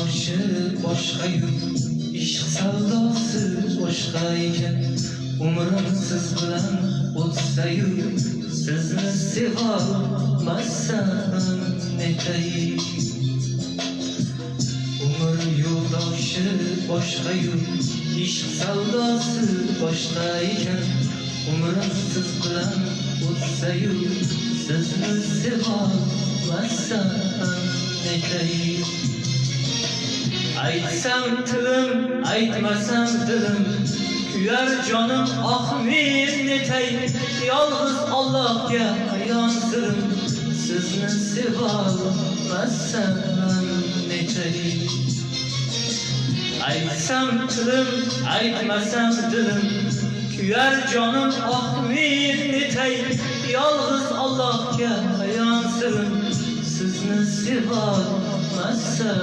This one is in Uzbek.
yo'ldoshi boshqa-yu, ishq savdosi boshqa ekan. Umrim siz bilan o'tsa-yu, sizni sevolmasam netay. Umr yo'ldoshi boshqa-yu, ishq savdosi boshqa ekan. Umrim siz bilan o'tsa-yu, sizni sevolmasam netay. Aytsam tilim, aytmasam dilim, kuyar jonim, oh men netay. Yolg'iz Allohga ayon sirim, sizni sevolmasam netay. Aytsam tilim, aytmasam dilim, kuyar jonim, oh men netay. Yolg'iz Allohga ayon sirim, sizni sevolmasam